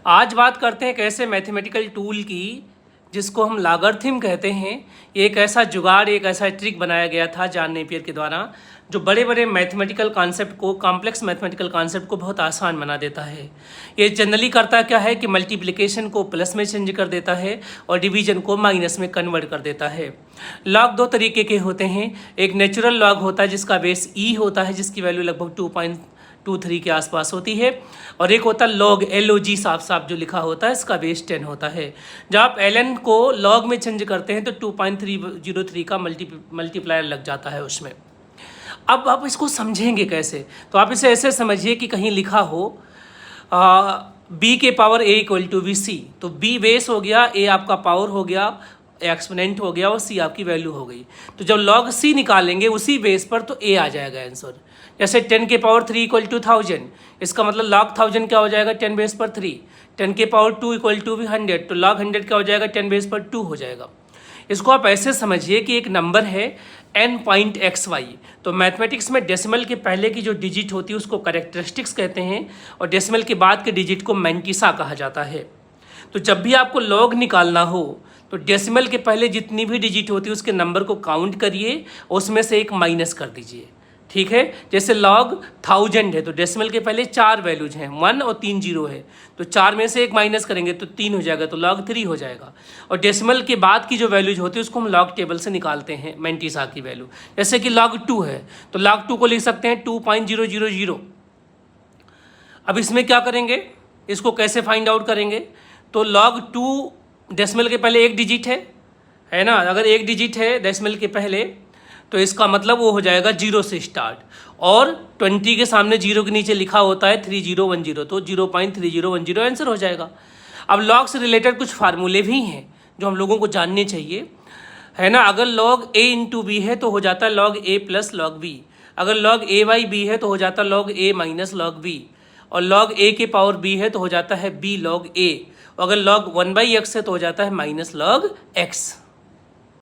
आज बात करते हैं एक ऐसे मैथमेटिकल टूल की जिसको हम लॉगरिथम कहते हैं। ये एक ऐसा जुगाड़, एक ऐसा ट्रिक बनाया गया था जॉन नेपियर के द्वारा, जो बड़े बड़े मैथमेटिकल कॉन्सेप्ट को, कॉम्प्लेक्स मैथमेटिकल कॉन्सेप्ट को बहुत आसान बना देता है। ये जनरली करता क्या है कि मल्टीप्लिकेशन को प्लस में चेंज कर देता है और डिवीजन को माइनस में कन्वर्ट कर देता है। लॉग दो तरीके के होते हैं। एक नेचुरल लॉग होता है जिसका बेस ई होता है, जिसकी वैल्यू लगभग 2.23 के आसपास होती है, और एक होता है लॉग, LOG साफ साफ जो लिखा होता है, इसका बेस 10 होता है। जब आप ln को लॉग में चेंज करते हैं तो 2.303 का मल्टीप्लायर लग जाता है उसमें। अब आप इसको समझेंगे कैसे? तो आप इसे ऐसे समझिए कि कहीं लिखा हो b के power a equal to VC, तो b बेस हो गया, a आपका पावर हो गया, एक्सपोनेंट हो गया और c आपकी वैल्यू हो गई। तो जब log c निकालेंगे उसी बेस पर तो a आ जाएगा आंसर। जैसे 10 के पावर 3 इक्वल टू 1000, इसका मतलब log 1000 क्या हो जाएगा? 10 बेस पर 3। 10 के पावर 2 इक्वल टू 100, तो log 100 क्या हो जाएगा? 10 बेस पर 2 हो जाएगा। इसको आप ऐसे समझिए कि एक नंबर है n.xy, तो मैथमेटिक्स में डेसिमल के पहले की जो डिजिट होती है उसको कैरेक्टरिस्टिक्स कहते हैं, और डेसिमल के बाद के डिजिट को मैंटिसा कहा जाता है। तो जब भी आपको लॉग निकालना हो तो डेसिमल के पहले जितनी भी डिजिट होती है उसके नंबर को काउंट करिए और उसमें से एक माइनस कर दीजिए, ठीक है। जैसे log 1000 है तो डेसिमल के पहले 4 वैल्यूज हैं, 1 और 3 जीरो है, तो 4 में से एक माइनस करेंगे तो 3 हो जाएगा, तो log 3 हो जाएगा। और डेसिमल के बाद की जो वैल्यूज होती है उसको हम log टेबल से निकालते हैं, मैंटिसा की वैल्यू। जैसे कि log 2 है तो log 2 को लिख सकते हैं 2.000। अब इसमें क्या करेंगे, इसको कैसे फाइंड आउट करेंगे? तो log 2 डेसिमल के पहले एक डिजिट है ना, अगर एक डिजिट है डेसिमल के पहले तो इसका मतलब वो हो जाएगा 0 से स्टार्ट, और 20 के सामने 0 के नीचे लिखा होता है 3010, तो 0.3010 आंसर हो जाएगा। अब लॉग से रिलेटेड कुछ फार्मूले भी हैं जो हम लोगों को जानने चाहिए, है ना। अगर log a इंटू बी है तो हो जाता है log a plus log b, अगर log a बाई b है तो हो जाता है log a minus log b, और log a के पावर b है तो हो जाता है b log a, और अगर log 1/x है तो हो जाता है माइनस log x।